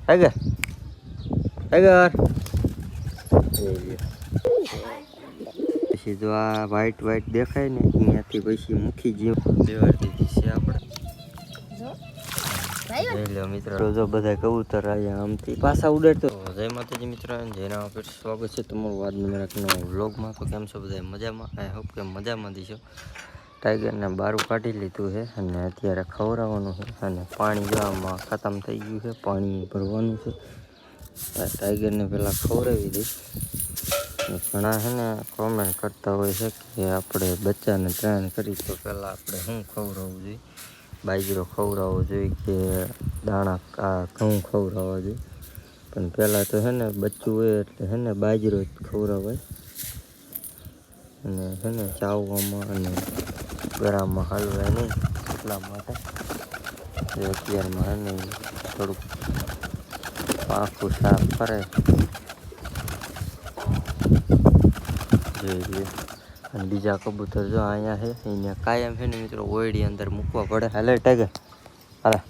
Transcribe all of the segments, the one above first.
Tiger tiger પછી જો આ વ્હાઈટ વ્હાઈટ દેખાય ને અહીંયાથી પછી મૂકી જેવું બેવાર દીધી છે આપણે જોઈ લો મિત્રો જો બધા કબૂતર આવ્યા આમથી પાછા ઉડાડતો જય માતાજી મિત્રો જેના ઉપર સ્વાગત છે તમારું આજનો મારા નવા વ્લોગમાં. તો કેમ છો બધા મજામાં? આઈ હોપ કે મજામાં દીશો. ટાઈગરને બારું કાઢી લીધું છે અને અત્યારે ખવડાવવાનું છે અને પાણી જવામાં ખતમ થઈ ગયું છે, પાણી ભરવાનું છે. ટાઈગરને પહેલાં ખવડાવી દઈશ. ઘણા છે ને કોમેન્ટ કરતા હોય છે કે આપણે બચ્ચાને ટ્રેન કરી તો પહેલાં આપણે શું ખવડાવવું જોઈએ, બાજરો ખવડાવવો જોઈએ કે દાણા ઘઉં ખવડાવવા જોઈએ. પણ પહેલાં તો છે ને બચ્ચું હોય એટલે છે ને બાજરો જ ખવડાવાય અને છે ને ચાવવામાં અને ગળામાં હલવાય નહીં એટલા માટે અત્યારમાં છે ને થોડુંક આખું સાફ કરે જોઈએ. અને બીજા કબૂતર જો અહીંયા છે અહીંયા કાયમ છે ને મિત્રો ઓયડી અંદર મૂકવા પડે. હાલે ટાઈગર હાલા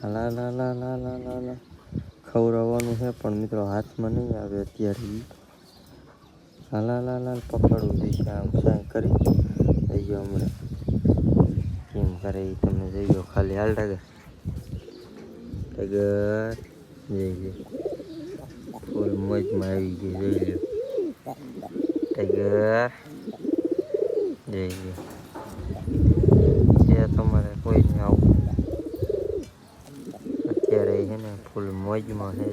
હાલા લા લા લા લા લા લા ખવડાવવાનું છે પણ મિત્રો હાથમાં નહીં આવે અત્યારે. હાલા લા લા પકડવું જોઈએ આમ સાંઈ કરી જઈ ગયો હમણાં કેમ કરે એ તમે જઈ ગયો ખાલી. હાલ ટાઈગર ટાઈગર જઈ ગયો ફૂલ મોજમાં આવી ગઈ જોઈ લો ટાઈગર જઈ ગયો છે. તમારે કોઈ નહીં આવું અત્યારે છે ને ફૂલ મોજમાં છે.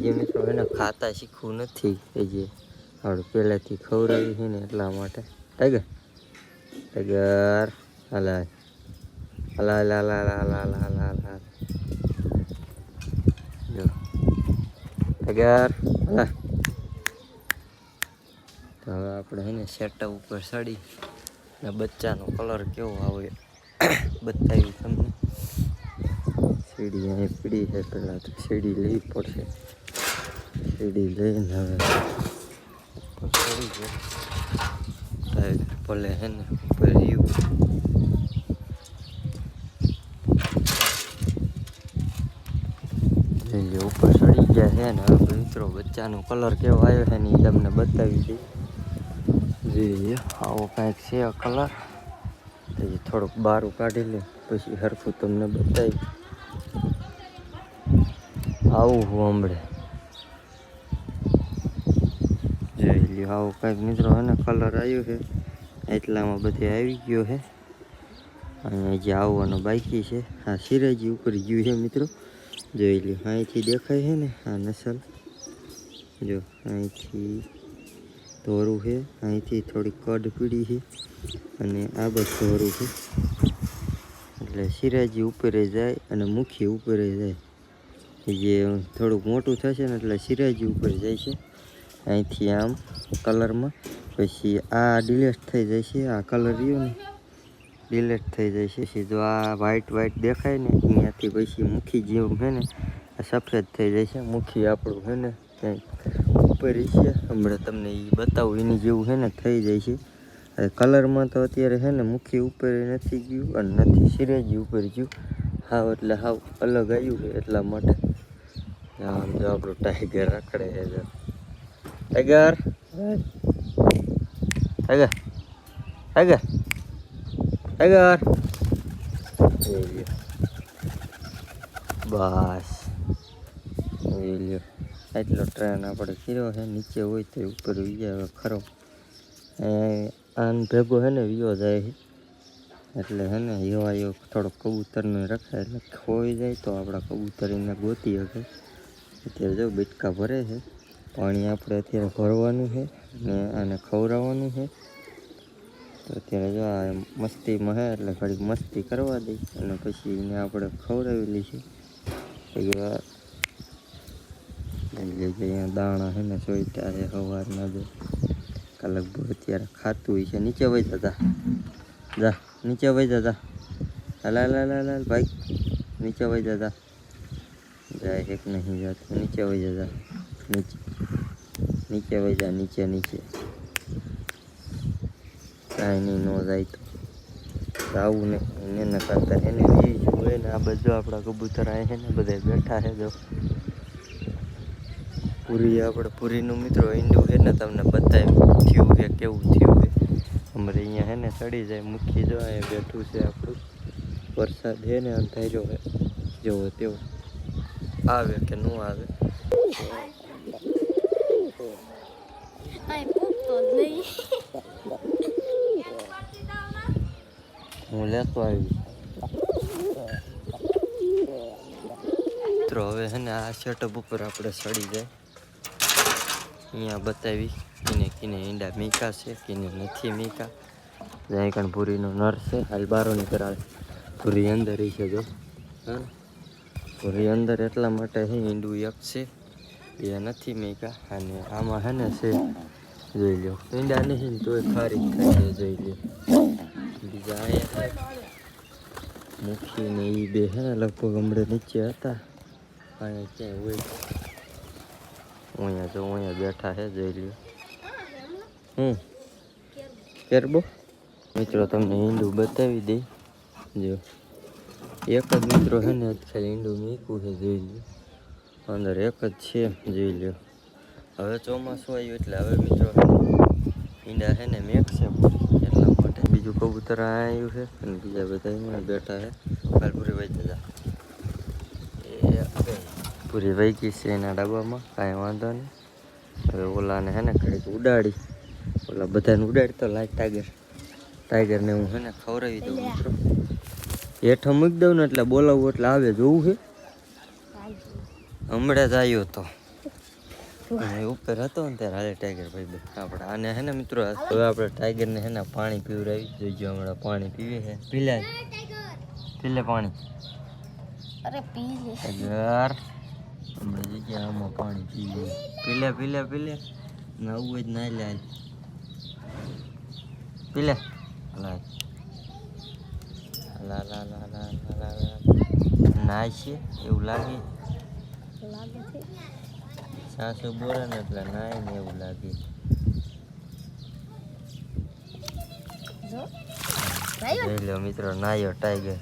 જે મિત્રો એને ખાતા શીખવું નથી એ જે આપણે પહેલાંથી ખવડાવી છે ને એટલા માટે. ટાઈગર ટાઈગર હાલા હાલા હાલા હાલા હાલા હાલા હાલા જો ટાઈગર હાલા. તો હવે આપણે છે ને સેટઅપ ઉપર ચડી ને બચ્ચાનો કલર કેવો આવે બતાવી તમને. સીડી અહીં પીડી છે, પહેલાં તો સીડી લેવી પડશે. સીડી લઈને હવે ઉપર ચડી જાય ભલે છે ને ઉપર રહ્યું. ઉપર ચડી ગયા છે ને હવે મિત્રો બચ્ચાનો કલર કેવો આવ્યો છે ને એ તમને બતાવી દઈએ. જોઈએ આવો કાંઈક છે કલર. પછી થોડુંક બારું કાઢી લે પછી હરખું તમને બતાવી આવું હું હમણે જોઈ લ્યો. આવું કાંઈક મિત્રો હે ને કલર આવ્યો છે એટલામાં બધે આવી ગયો છે. અહીંયા જે આવવાનું બાકી છે આ સિરાજી ઉપર ગયું છે મિત્રો જોઈ લ્યો. અહીંથી દેખાય છે ને આ નસલ જો અહીંથી ધોરું છે, અહીંથી થોડી કડ પીળી છે અને આ બસ ધોરું છે એટલે સિરાજી ઉપર જાય અને મુખી ઉપર જાય. જે થોડુંક મોટું થશે ને એટલે સિરાજી ઉપર જાય છે અહીંથી આમ કલરમાં. પછી આ ડિલેટ થઈ જાય છે, આ કલર રહ્યો ને ડિલેટ થઈ જાય છે. પછી જો આ વ્હાઈટ વ્હાઈટ દેખાય ને અહીંયાથી પછી મુખી જેવું છે ને આ સફેદ થઈ જાય છે. મુખી આપણું છે ને ક્યાંય ઉપર છે હમણાં તમને એ બતાવું એની જેવું છે ને થઈ જાય છે. કલરમાં તો અત્યારે છે ને મુખી ઉપર નથી ગયું અને નથી સિરાજી ઉપર ગયું. હાવ એટલે હાવ અલગ આવ્યું છે એટલા માટે. આમ જો આપણું ટાઈગર રખડે છે. જો ટાઈગર ટાઈગર ટાઈગર ટાઈગર બસ જોઈ લ્યો. એટલો ટ્રેન આપણે કર્યો છે. નીચે હોય તો ઉપર વિયા ખરો આન ભેગો છે ને વિયો જાય છે એટલે છે ને એવા એવો થોડોક કબૂતરને રખાય એટલે ખોઈ જાય તો આપણા કબૂતર એને ગોતી શકે. અત્યારે જો બેટકા ભરે છે પાણી આપણે અત્યારે ભરવાનું છે ને આને ખવડાવવાનું છે. તો અત્યારે જો આ મસ્તીમાં છે એટલે ઘડીક મસ્તી કરવા દઈ અને પછી એને આપણે ખવડાવી લઈશું. અહીંયા દાણા છે ને સોઈટા છે સવારના જો લગભગ અત્યારે ખાતું હોય છે. નીચે વહી જતા જા નીચે વહી જતા હાલા હાલા હાલા ભાઈ નીચે વહી જતા જાય એક નહીં જાતું. નીચે વહી જતા નીચે નીચે વહી જા નીચે નીચે કાંઈ નહીં ન જાય તો આવું નહીં એના કરતા એને વી હોય ને. આ બધું આપણા કબૂતર આવે છે ને બધા બેઠા છે. જો પૂરી આપણે પૂરીનું મિત્રો ઈંડું છે ને તમને બતાવ્યું થયું છે કેવું થયું છે. અમારે અહીંયા છે ને ચડી જાય મૂકી જો અહીંયા બેઠું છે આપણું. વરસાદ છે ને અંધાર્યો છે જેવો તેવો આવે કે ન આવે. હું લેતો આવી મિત્રો. હવે છે ને આ સેટઅપ ઉપર આપણે ચડી જાય અહીંયા બતાવી કિને કિને ઈંડા મીકા છે કિને નથી મીકા. જાય કણ પૂરીનો નર છે હાલ બારો નીકળાવે. પૂરી અંદર છે જો હા પૂરી અંદર એટલા માટે છે ઈંડું એક છે એ નથી મીકા. અને આમાં છે ને છે જોઈ લો ઈંડા નહીં તો ખારી થાય જોઈ લો. બીજા અહીંયા મૂકીને એ બે છે ને લગભગ હમણાં નીચે હતા. અહીંયા ક્યાંય હોય અહીંયા જો અહીંયા બેઠા છે જોઈ લ્યો. કેરબો મિત્રો તમને ઈંડું બતાવી દઈ જો. એક જ મિત્રો છે ને ખાલી ઈંડું મીકું છે જોઈ લ્યો. અંદર એક જ છે જોઈ લ્યો. હવે ચોમાસું આવ્યું એટલે હવે મિત્રો ઈંડા છે ને મેકશે એટલા માટે. બીજું કબૂતર આવ્યું છે અને બીજા બધા એમાં બેઠા છે. કાલ પૂરી વહી જતા પૂરી વહી ગઈ છે એના ડબ્બામાં કાંઈ વાંધો નહીં. હવે ઓલાને છે ને ઘડીક ઉડાડી ઓલા બધાને ઉડાડી તો લાઈટ ટાઈગરને હું છે ને ખવડાવી દઉં મિત્રો. હેઠા મૂકી દઉં ને એટલે બોલાવવું એટલે આવે જોવું છે. હમણાં જ આવ્યો હતો ઉપર હતો ને ત્યારે હાલે ટાઈગર ભાઈ આપણે આને છે ને મિત્રો. હવે આપણે ટાઈગરને છે ને પાણી પીવડાવી જોઈજો. હમણાં પાણી પીવે છે. પીલે પાણી. અરે પી લે યાર હમણાં જગ્યા આમાં પાણી પીવે. પીલે નાવું જ ના લે પીલે નાય છે એવું લાગે છે સાસુ બોલે ને એટલે નાય ને એવું લાગે. જોઈ લો મિત્રો નાયો ટાઈગર.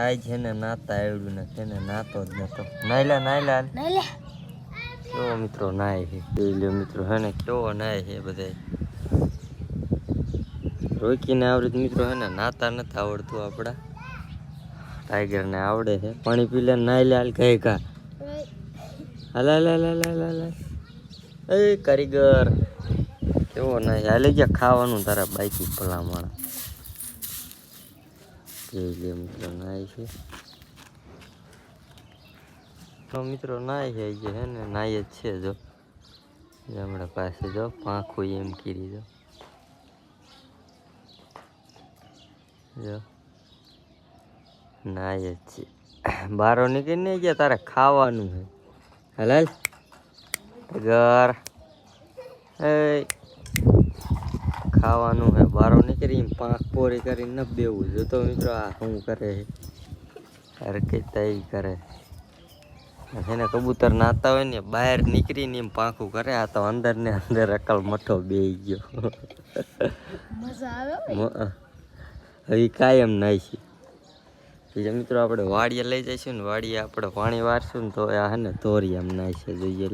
આ છે ને નાતા આવડ્યું ને તેને નાતો જ નતો. નાયલા કેવો મિત્રો નાય છે. જોઈ લો મિત્રો હે ને કેવો નાય છે બધા. રોકીને આવડે મિત્રો હે ને નાતા નથી આવડતું આપડા ટાઈગરને આવડે છે. પાણી પી લે નાય લે હાલ કઈ કા હાલ એ કારીગર કેવો નાય હાલે ગયા ખાવાનું તારા બાઈકી ભલામણ. જોઈ લે મિત્રો નાય છે તો મિત્રો નાય છે જે હે ને નાય જ છે. જો હમણાં પાસે જો પાંખું એમ કીરી જો નાય જ છે. બારો નીકળી નહીં ગયા તારે ખાવાનું છે. હાલ ઘર એ ખાવાનું હે. બારો નીકળી પાંખ પોરી કરીને ન બેવું જોતો મિત્રો. આ શું કરે છે હરકત કરે એને. કબૂતર નાતા હોય ને બહાર નીકળીને એમ પાંખું કરે. આ તો અંદર ને અંદર અકલ મઠો બેસી ગયો. મજા આવે હવે કાયમ નાય છે. બીજા મિત્રો આપણે વાડીએ લઈ જઈશું ને વાડીએ આપણે પાણી વારશું ને તો આ હે ને તોરી આમ નાય છે જોઈએ.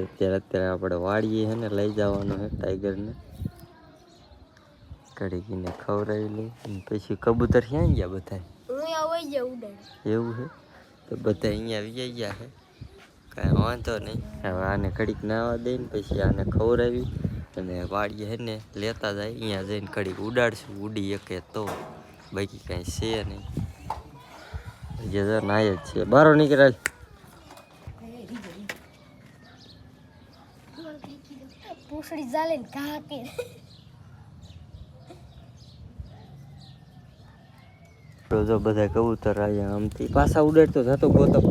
એટલે અત્યારે આપણે વાડીએ હે ને લઈ જવાનું છે ટાઈગરને. કડીકીને ખવડાવી લઈ પછી કબૂતર ક્યાં ગયા બધા એવું છે તો બધા અહીંયા આવી ગયા છે. કાંઈ વાંધો નહીં. હવે આને કડીક નાવા દઈને પછી આને ખવડાવી અને વાડીએ હે ને લેતા જાય. અહીંયા જઈને કડીક ઉડાડશું ઉડી શકે તો. બાકી કાંઈ છે નહીં. જે નાય જ છે. બારો નીકળાય પૂછડી ચાલે ને ઘા કે જો બધા કબૂતર આવ્યા આમથી પાછા ઉડાડતો થતો ગોતમ.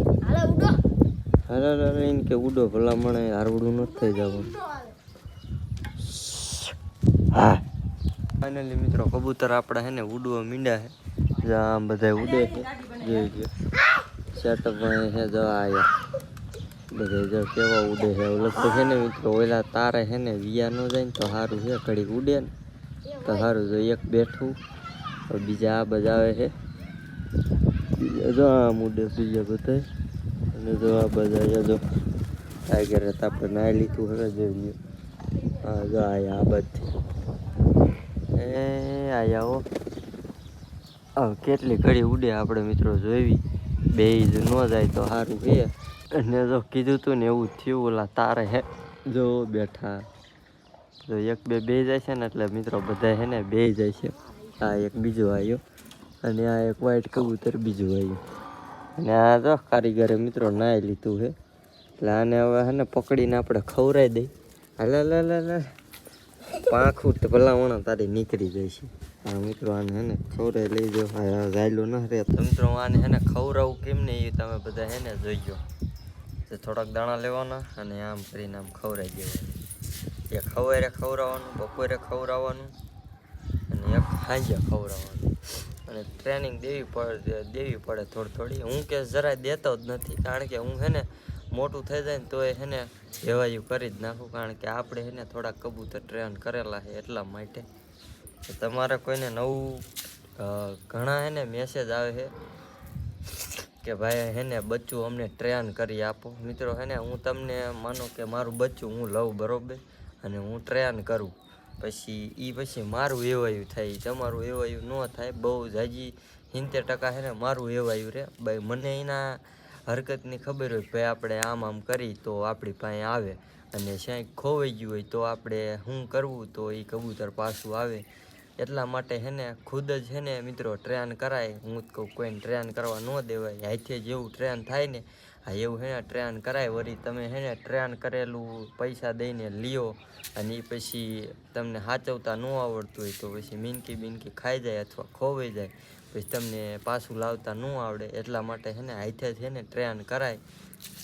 હાલો એને કે ઉડો ભલામણ હારવડું નથી થઈ જવાનું. હા ફાઇનલી મિત્રો કબૂતર આપણા હે ને ઉડવા મીંડા છે. આમ બધા ઉડે છે જોઈ લો. સેટઅપ હે જો આયા બધા જો કેવા ઉડે છે. લગભગ છે ને મિત્રો ઓલા તારે છે ને વિયા ન જાય ને તો સારું છે ઘડીક ઉડે ને તો સારું જો એક બેઠું બીજા આ બધા આવે છે બીજા જો આ મુડે બીજા બધા અને જો આ બધા જો ટાઈગર હતા આપણે નાઈ લીધું હવે જોઈએ હા જો આયા આ બધી એ આયા હો કેટલી ઘડી ઉડે આપણે મિત્રો જોઈવી બે જ ન જાય તો સારું છે અને જો કીધું તું ને એવું થયું ઓલા તારે હે જો બેઠા તો એક બે જાય છે ને એટલે મિત્રો બધા હે ને બે જાય છે આ એક બીજો આવ્યો અને આ એક વ્હાઈટ કબૂતર બીજું આવ્યું અને આ તો કારીગરે મિત્રો નાઈ લીધું છે એટલે આને હવે હે ને પકડીને આપણે ખવડાવી દઈ હાલે પાંખું તો ભલાવણા તારી નીકળી જાય છે હા મિત્રો આને હે ને ખવડાવી લઈ જાઓ હા ગાયલું ન રહે તો મિત્રો આને હે ને ખવડાવું કેમ ને એ તમે બધા હે ને જોઈજો તો થોડાક દાણા લેવાના અને આમ કરીને આમ ખવડાવી દેવાનું એક સવારે ખવડાવવાનું બપોરે ખવડાવવાનું અને એક સાંજે ખવડાવવાનું અને ટ્રેનિંગ દેવી પડે થોડી હું કે જરાય દેતો જ નથી કારણ કે હું હે ને મોટું થઈ જાય ને તો હે ને હેવાયું કરી જ નાખું કારણ કે આપણે હે ને થોડાક કબૂતર ટ્રેન કરેલા છે એટલા માટે તમારે કોઈને નવું ઘણા હે ને મેસેજ આવે છે કે ભાઈ હે ને બચ્ચું અમને ટ્રેન કરી આપો મિત્રો હે ને હું તમને માનો કે મારું બચ્ચું હું લઉં બરોબર અને હું ટ્રેન કરું પછી મારું એવાયું થાય તમારું એવાયું ન થાય બહુ જાજી 70% હે ને મારું એવાયું રે ભાઈ મને એના હરકતની ખબર હોય ભાઈ આપણે આમ કરી તો આપણી પાસે આવે અને ક્યાંય ખોવાઈ ગયું હોય તો આપણે શું કરવું તો એ કબૂતર પાછું આવે એટલા માટે હે ને ખુદ જ હે ને મિત્રો ટ્રેન કરાય હું જ કહું કોઈને ટ્રેન કરવા ન દેવાય હાથે જેવું ટ્રેન થાય ને હા એવું હે ને ટ્રેન કરાય વળી તમે હે ને ટ્રેન કરેલું પૈસા દઈને લ્યો અને એ પછી તમને સાચવતા ન આવડતું હોય તો પછી મીનકી ખાઈ જાય અથવા ખોવાઈ જાય પછી તમને પાછું લાવતા ન આવડે એટલા માટે હે ને હાથે જ હે ને ટ્રેન કરાય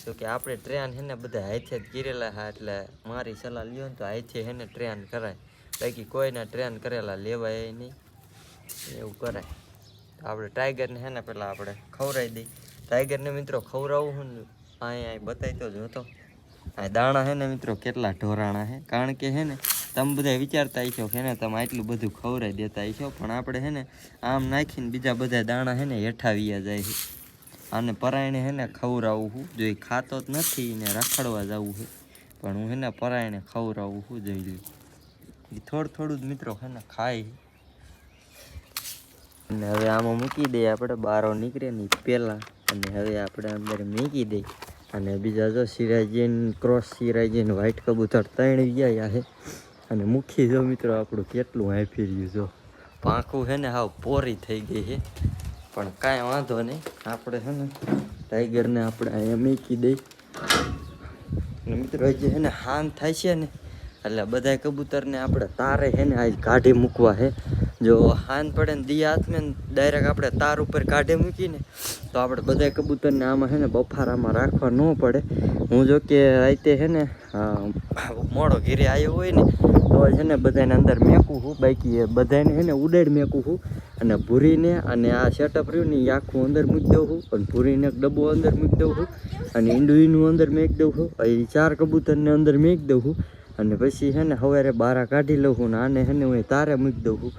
તો કે આપણે ટ્રેન હે ને બધા હાથે જ કરેલા હા એટલે મારી સલાહ લ્યો ને તો હાથે હે ને ટ્રેન કરાય બાકી કોઈના ટ્રેન કરેલા લેવાય નહીં એવું કરાય આપણે ટાઈગરને હે ને પેલા આપણે ખવડાવી દઈ ટાઈગરને મિત્રો ખવડાવવું હું અહીંયા બતાવી તો જોતો આ દાણા હે ને મિત્રો કેટલા ઢોરાણા હે કારણ કે હે ને તમે બધા વિચારતા હશો કે ને તમે આટલું બધું ખવડાવી દેતા હશો પણ આપણે હે ને આમ નાખીને બીજા બધા દાણા હે ને હેઠાવ્યા જાય છે આને પરાયણે હે ને ખવડાવું છું જો એ ખાતો જ નથી ને રખડવા જવું છે પણ હું હે ને પરાયણે ખવડાવું છું જોઈ લઉં એ થોડું જ મિત્રો હે ને ખાય અને હવે આમાં મૂકી દઈએ આપણે બારો નીકળે ને પહેલાં અને હવે આપણે અંદર મૂકી દઈએ અને બીજા જો સિરાજીન ક્રોસ સિરાજીન વ્હાઈટ કબૂતર 3 ગયા છે અને મુખી જો મિત્રો આપણું કેટલું હાંફી રહ્યું જો પાંખું છે ને હાવ પોરી થઈ ગઈ છે પણ કાંઈ વાંધો નહીં આપણે છે ને ટાઈગરને આપણે અહીંયા મૂકી દઈ અને મિત્રો હજી છે ને હાન થાય છે ને એટલે બધા કબૂતરને આપણે તારે છે ને આજ કાઢી મૂકવા છે જો હાન પડે ને દી હાથમાં ડાયરેક્ટ આપણે તાર ઉપર કાઢી મૂકીને તો આપણે બધા કબૂતરને આમાં છે ને બફારામાં રાખવા ન પડે હું જો કે રાતે છે ને મોડો ઘીરે આવ્યો હોય ને તો છે ને બધાને અંદર મેકું છું બાકી બધાને છે ને ઉડાડી મેકું છું અને ભૂરીને અને આ સેટઅપ રહ્યું ને એ આખું અંદર મૂકી દઉં છું અને ભૂરીને એક ડબ્બો અંદર મૂકી દઉં છું અને ઈંડુઈનું અંદર મેકી દઉં છું એ 4 કબૂતરને અંદર મેકી દઉં છું અને પછી છે ને સવારે બારા કાઢી લઉં છું ને આને છે ને હું તારે મૂકી દઉં છું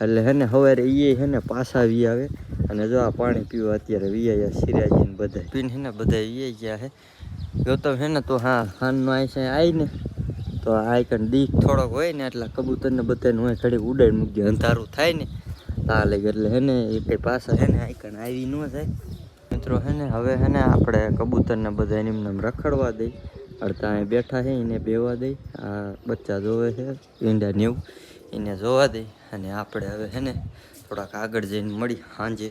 એટલે છે ને સવારે એ છે ને પાછા વી આવે અને જો આ પાણી પીવા અત્યારે વીયા સિરાજીને બધા પીને છે ને બધા વી ગયા છે ગૌતમ છે ને તો હા હાનનો આઈ આવી ને તો આઈકન દીક થોડોક હોય ને એટલે કબૂતરને બધાને હોય ઘડી ઉડાડી મૂકી દે અંધારું થાય ને તાલે એટલે છે ને એ કંઈ પાછા છે ને આઈકન આવી ન જાય મિત્રો છે ને હવે છે ને આપણે કબૂતરને બધા એમને રખડવા દઈ અડધા અહીં બેઠા છે એને બેવા દઈ આ બચ્ચા જોવે છે ઈંડા નેવું એને જોવા દઈ અને આપણે હવે છે ને થોડાક આગળ જઈને મળી સાંજે